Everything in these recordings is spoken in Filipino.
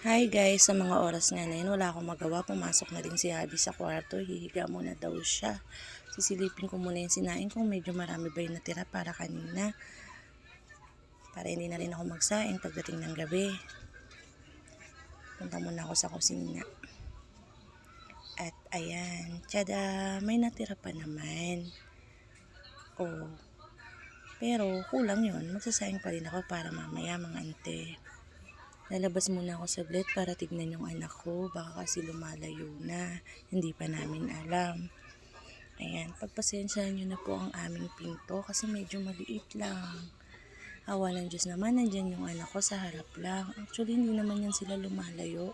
Hi guys, sa mga oras nga na yun, wala akong magawa. Pumasok na din si Abby sa kwarto. Hihiga muna daw siya. Sisilipin ko muna yung sinain kung medyo marami ba yung natira para kanina. Para hindi na rin ako magsaing pagdating ng gabi. Punta muna ako sa kusina. At ayan, tada, may natira pa naman. Oh, pero kulang yun. Magsasaing pa rin ako para mamaya mga ante. Lalabas muna ako saglit para tignan yung anak ko. Baka kasi lumalayo na. Hindi pa namin alam. Ayan, pagpasensyahan nyo na po ang aming pinto kasi medyo maliit lang. Awa ng Diyos naman, nandyan yung anak ko sa harap lang. Actually, hindi naman yan sila lumalayo.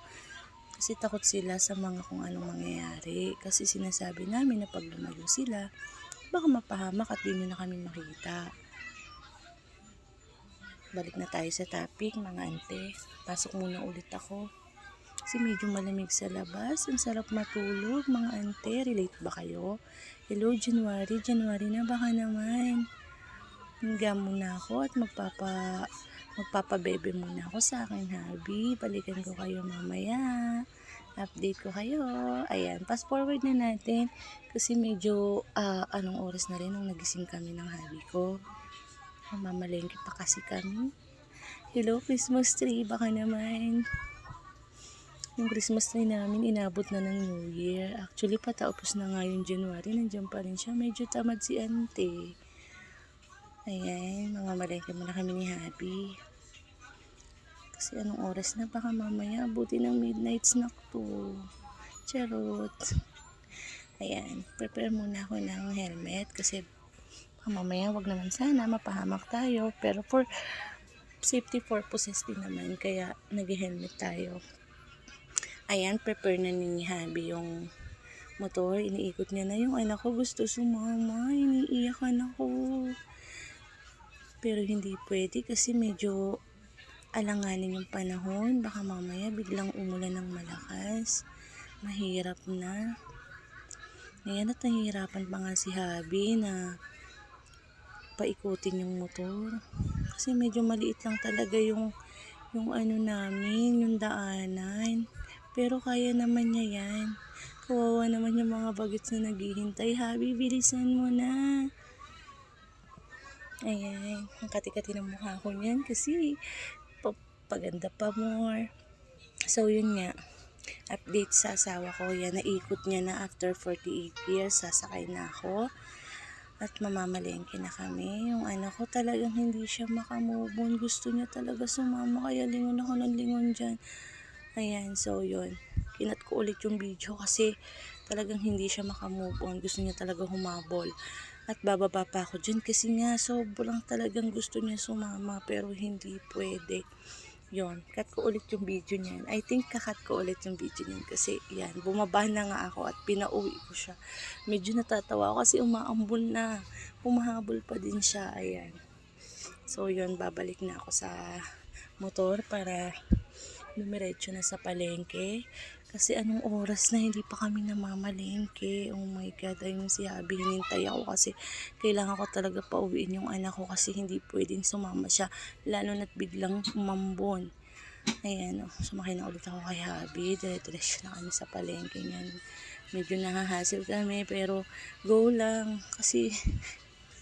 Kasi takot sila sa mga kung anong mangyayari. Kasi sinasabi namin na pag lumayo sila, baka mapahamak at di nyo na kami makita. Balik na tayo sa topic mga ante. Pasok muna ulit ako. Kasi medyo malamig sa labas. Ang sarap matulog mga ante. Relate ba kayo? Hello January. January na baka naman. Hingga muna ako at magpapabebe muna ako sa aking hubby. Balikan ko kayo mamaya. Update ko kayo. Ayan. Fast forward na natin. Kasi medyo anong oras na rin nung nagising kami ng hubby ko. Mamalengke pa kasi kami. Hello, Christmas tree. Baka naman. Yung Christmas tree namin, inabot na ng New Year. Actually, patapos na nga yung January. Nandiyan pa rin siya. Medyo tamad si ante. Ayan, mamamalengke muna kami ni Happy. Kasi anong oras na? Baka mamaya, buti ng midnight snack to. Charot. Ayan, prepare muna ako ng helmet. Kasi mamaya, wag naman sana, mapahamak tayo. Pero for safety purposes din naman, kaya nag-helmet tayo. Ayan, prepare na ni Habi yung motor. Iniikot niya na yung anak ko. Gusto sumama. Iniiyakan ako. Pero hindi pwede kasi medyo alanganin yung panahon. Baka mamaya biglang umulan ng malakas. Mahirap na. Ngayon at nahihirapan pa nga si Habi na paikutin yung motor. Kasi medyo maliit lang talaga yung ano namin, yung daanan. Pero kaya naman niya yan. Kawawa naman yung mga bagets na naghihintay. Habi, bilisan mo na. Ayan, ang kati-kati ng mukha ko niyan kasi paganda pa more. So yun nga, update sa asawa ko. Yan, naikot niya na after 48 years. Sasakay na ako. At mamamalengke na kami. Yung anak ko talagang hindi siya makamove on. Gusto niya talaga sumama. Kaya lingon ako ng lingon dyan. Ayan, so yun. Kinat ko ulit yung video kasi talagang hindi siya makamove on. Gusto niya talaga humabol. At bababa pa ako dyan kasi nga sobrang talagang gusto niya sumama pero hindi pwede. Yun, cut ko ulit yung video niyan. I think kakat ko ulit yung video niyan kasi yan, bumaba na nga ako at pinauwi ko siya. Medyo natatawa ako kasi umaambol na. Humahabol pa din siya, ayan. So yun, babalik na ako sa motor para dumiretso na sa palengke. Kasi anong oras na hindi pa kami namamalengke. Oh my God, ayun si Abby, hinintay ako kasi kailangan ko talaga pauwiin yung anak ko kasi hindi pwedeng sumama siya. Lalo na't biglang umambon. Ayan, sumakay na ulit ako kay Abby. Dire-diretso na kami sa palengke niyan. Medyo nahahasil kami pero go lang. Kasi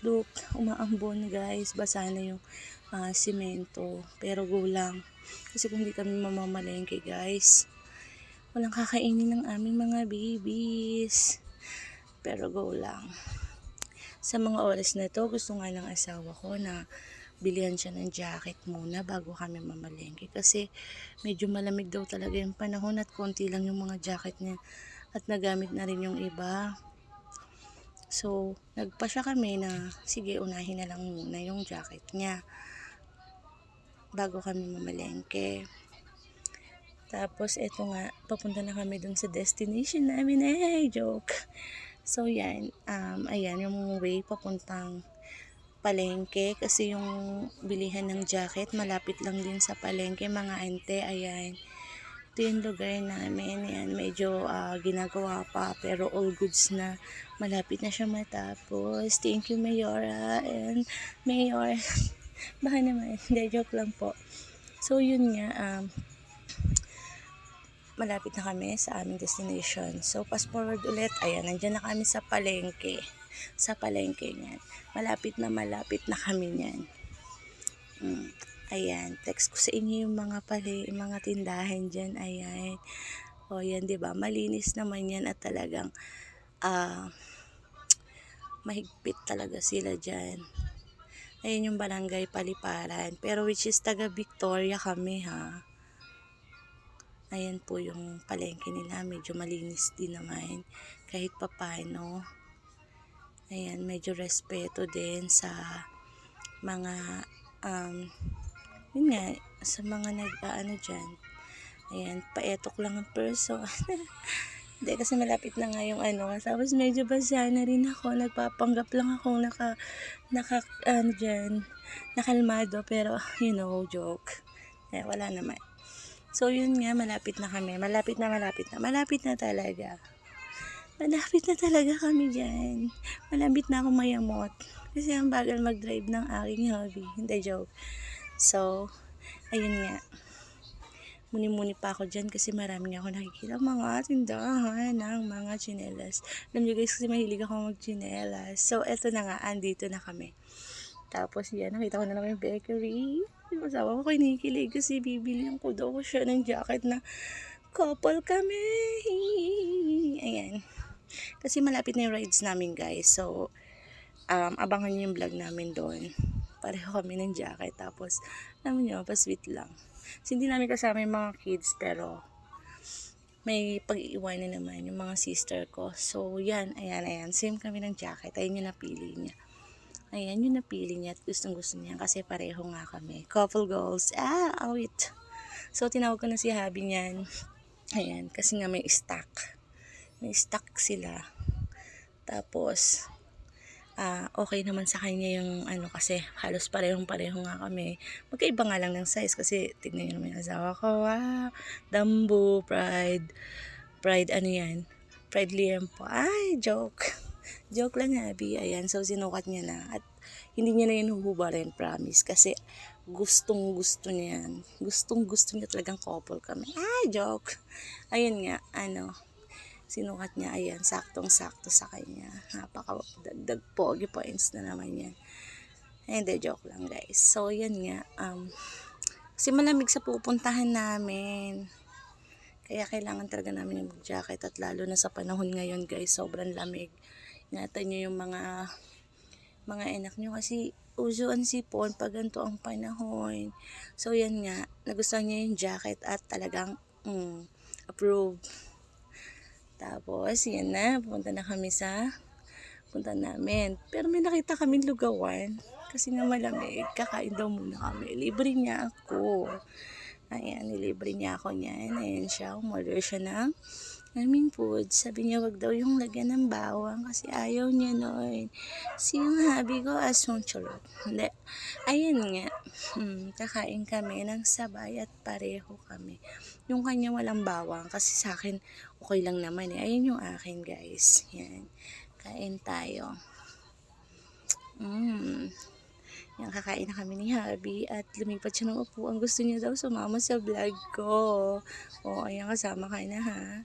look, umaambon guys. Basa na yung simento. Pero go lang. Kasi kung hindi kami mamamalengke guys, walang kakainin ng aming mga babies. Pero go lang. Sa mga oras na to, gusto nga ng asawa ko na bilihan siya ng jacket muna bago kami mamalengke. Kasi medyo malamig daw talaga yung panahon at konti lang yung mga jacket niya. At nagamit na rin yung iba. So, nagpasya kami na sige, unahin na lang muna yung jacket niya bago kami mamalengke. Tapos, eto nga, papunta na kami dun sa destination namin. Joke. So, yan. Ayan, yung way papuntang palengke. Kasi yung bilihan ng jacket, malapit lang din sa palengke, mga ante. Ayan. Ito yung lugar namin. Ayan, medyo ginagawa pa. Pero all goods na. Malapit na siya matapos. Thank you, Mayora. And Mayor. Baka naman. Hindi, joke lang po. So, yun nga. malapit na kami sa aming destination. So, fast forward ulit. Ayan, nandyan na kami sa palengke. Sa palengke niyan. Malapit na kami niyan. Ayan, text ko sa inyo yung mga tindahan dyan. Ayan. O, yan, diba? Malinis naman yan at talagang mahigpit talaga sila dyan. Ayan yung barangay Paliparan. Pero which is taga Victoria kami, ha. Ayan po yung palengke nila. Medyo malinis din naman. Kahit papano. Ayan, medyo respeto din sa mga, yun nga, sa mga nag-ano dyan. Ayan, paetok lang ang person. Hindi, kasi malapit na nga yung ano. Tapos medyo basa na rin ako. Nagpapanggap lang ako nakalmado. Pero, joke. Eh, wala naman. So, yun nga, malapit na kami. Malapit na talaga. Malapit na talaga kami dyan. Malapit na ako mayamot. Kasi ang bagal mag-drive ng aking hobby. Hindi, joke. So, ayun nga. Muni-muni pa ako dyan kasi marami ako nakikita mga tindahan ng mga tsinelas. Alam nyo guys, kasi mahilig ako mag-tsinelas. So, eto na nga, andito na kami. Tapos yan, nakita ko na lang yung bakery. Yung asawa ko kinikilig kasi bibilihan ko daw siya ng jacket na couple kami. Ayan. Kasi malapit na yung rides namin guys. So, abangan nyo yung vlog namin doon. Pareho kami ng jacket. Tapos, alam nyo, pa-sweet lang. So, hindi namin kasama yung mga kids, pero may pag-iiwanan naman yung mga sister ko. So, yan, ayan. Same kami ng jacket. Ayun yung napili niya. Ayan yung napili niya at gustong-gusto niya kasi pareho nga kami. Couple goals. Wait. So, tinawag ko na si Habi niyan. Ayan, kasi nga may stock. May stock sila. Tapos, okay naman sa kanya yung kasi halos parehong-pareho nga kami. Magkaiba nga lang ng size kasi tignan nyo naman yung asawa ko. Dumbo, Pride yan? Pride Liempo. Joke. Joke lang Habi. Ayan, so sinukat niya na. At hindi niya na yun huhubarin, promise. Kasi gustong-gusto niya yan. Gustong-gusto niya talagang couple kami. Joke. Ayun nga, sinukat niya, ayan, saktong-sakto sa kanya. Napaka-dagdag pogi points na naman yan. Hindi, joke lang guys. So, yan nga. Kasi malamig sa pupuntahan namin. Kaya kailangan talaga namin yung jacket at lalo na sa panahon ngayon guys, sobrang lamig. Ingatan nyo yung mga anak nyo kasi uso ang sipon pag ganito ang panahon. So, yan nga. Nagustuhan niya yung jacket at talagang approve. Tapos, yan na. Punta namin. Pero may nakita kaming lugawan. Kasi nga malamig. Kakain daw muna kami. Libre niya ako. Ayan, nilibre niya ako niyan. Ayan siya. Umorder siya ng aming food. Sabi niya, wag daw yung lagyan ng bawang. Kasi ayaw niya noon. Si yung Habi ko, asong charot. Hindi. Ayan nga. Kakain kami ng sabay at pareho kami. Yung kanya walang bawang. Kasi sa akin, okay lang naman eh. Ayun yung akin guys. Yan. Kain tayo. Yan, kakain na kami ni Habi at lumipat siya ng upuan. Gusto niya daw sumama sa vlog ko. Ayan, kasama ka na ha.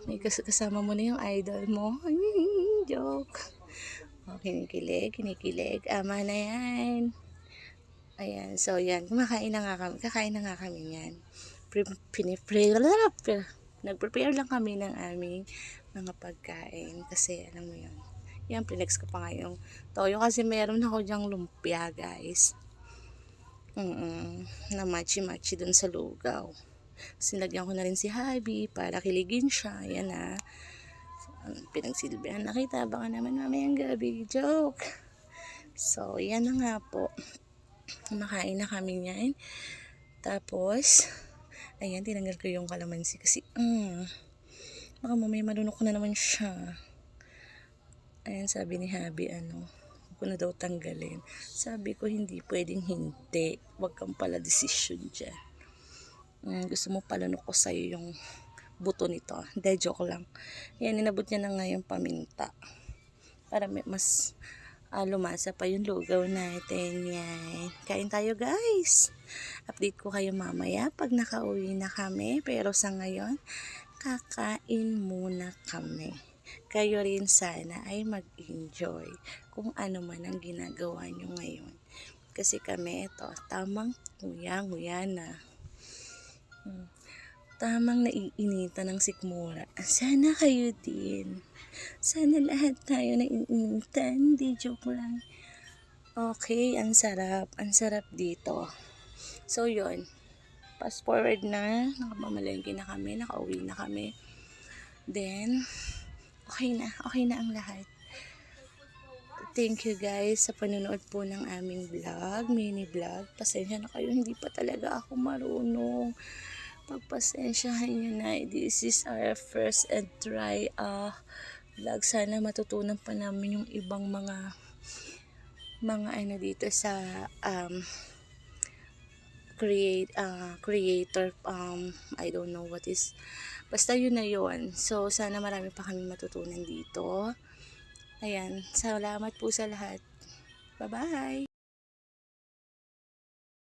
May kasama mo na yung idol mo. Joke. Kinikilig. Ama na yan. Ayan, so yan. Kakain na nga kami yan. Nag-prepare lang kami ng aming mga pagkain kasi alam mo yun. Yan, pinex ko pa nga yung toyo kasi meron ako dyang lumpia guys. Na matchy dun sa lugaw. Sinagyan ko na rin si Habi para kiligin siya. Yan pinagsilbihan na kita. Baka naman mamayang gabi. Joke. So, yan na nga po. Kumakain na kami niyan. Tapos, ayan, tinanggal ko yung kalamansi kasi, baka mamaya malunok na naman siya. Ayan, sabi ni Habi, huwag ko na daw tanggalin. Sabi ko, hindi pwedeng hindi. Huwag kang pala desisyon dyan. Gusto mo palunok ko sa'yo yung buto nito. Hindi, joke lang. Ayan, inabot niya na nga yung paminta. Para mas lumasa pa yung lugaw natin. Yan. Kain tayo guys. Update ko kayo mamaya pag nakauwi na kami. Pero sa ngayon, kakain muna kami. Kayo rin sana ay mag-enjoy kung ano man ang ginagawa nyo ngayon. Kasi kami ito, tamang nguya-nguya na. Tamang naiinitan ng sikmura. Sana kayo din. Sana lahat tayo naiinitan. Di joke lang. Okay, ang sarap. Ang sarap dito. So, yun. Fast forward na. Nakapamalengke na kami. Nakauwi na kami. Then, okay na. Okay na ang lahat. Thank you guys sa panonood po ng aming vlog, mini vlog. Pasensya na kayo, hindi pa talaga ako marunong. Pagpasensyahan nyo na, this is our first and try vlog. Sana matutunan pa namin yung ibang mga ano dito sa creator, I don't know what is, basta yun na yun. So sana marami pa kami matutunan dito. Ayan, salamat po sa lahat. Bye bye.